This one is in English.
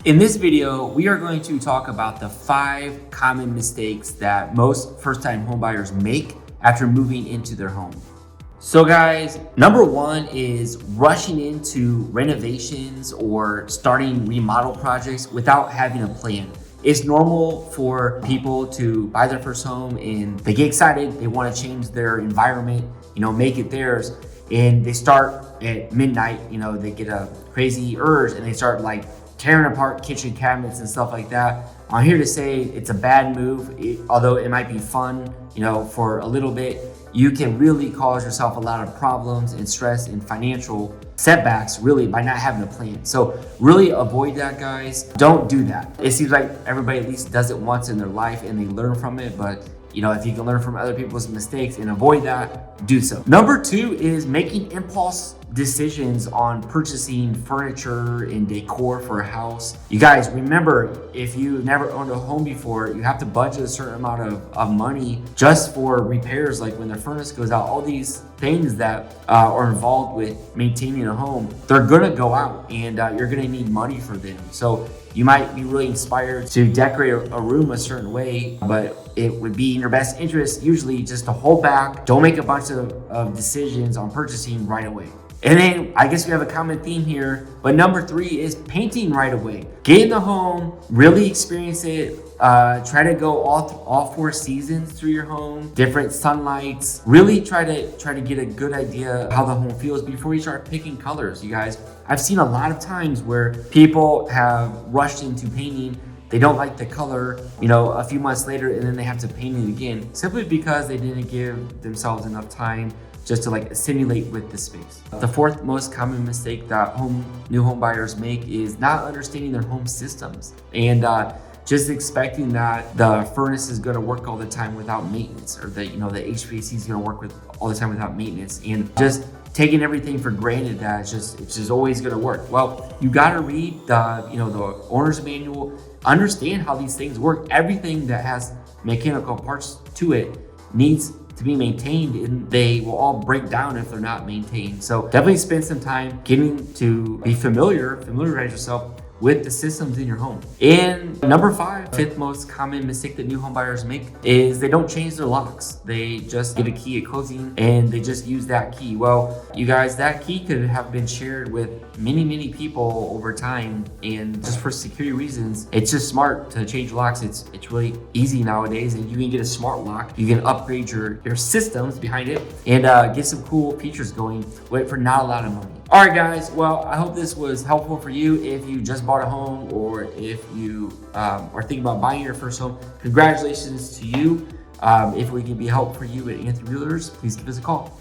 In this video, we are going to talk about the 5 common mistakes that most first-time homebuyers make after moving into their home. So guys, number 1 is rushing into renovations or starting remodel projects without having a plan. It's normal for people to buy their first home and they get excited, they want to change their environment, make it theirs. And they start at midnight, they get a crazy urge and they start tearing apart kitchen cabinets and stuff like that. I'm here to say it's a bad move. Although it might be fun, for a little bit, you can really cause yourself a lot of problems and stress and financial setbacks really by not having a plan. So really avoid that, guys. Don't do that. It seems like everybody at least does it once in their life and they learn from it, but if you can learn from other people's mistakes and avoid that, do so. Number 2 is making impulse decisions on purchasing furniture and decor for a house. You guys, remember, if you've never owned a home before, you have to budget a certain amount of money just for repairs, like when the furnace goes out. All these things that are involved with maintaining a home, they're gonna go out and you're gonna need money for them. So you might be really inspired to decorate a room a certain way, but it would be in your best interest usually just to hold back. Don't make a bunch of decisions on purchasing right away. And then I guess we have a common theme here, but number 3 is painting right away. Get in the home, really experience it. Try to go all 4 seasons through your home, different sunlights. Really try to get a good idea how the home feels before you start picking colors, you guys. I've seen a lot of times where people have rushed into painting. They don't like the color, a few months later, and then they have to paint it again simply because they didn't give themselves enough time just to simulate with the space. The 4th most common mistake that new home buyers make is not understanding their home systems and just expecting that the furnace is going to work all the time without maintenance, or that the HVAC is going to work all the time without maintenance, and just taking everything for granted that it's just always going to work. Well, you got to read the owner's manual, understand how these things work. Everything that has mechanical parts to it needs to be maintained, and they will all break down if they're not maintained. So definitely spend some time getting to be familiarize yourself with the systems in your home. And number 5, 5th most common mistake that new home buyers make is they don't change their locks. They just get a key at closing and they just use that key. Well, you guys, that key could have been shared with many people over time, and just for security reasons, it's just smart to change locks. It's really easy nowadays, and you can get a smart lock. You can upgrade your systems behind it and get some cool features going for not a lot of money. All right, guys. Well, I hope this was helpful for you. If you just bought a home, or if you are thinking about buying your first home, congratulations to you. If we can be help for you at Anthony REALTORS, please give us a call.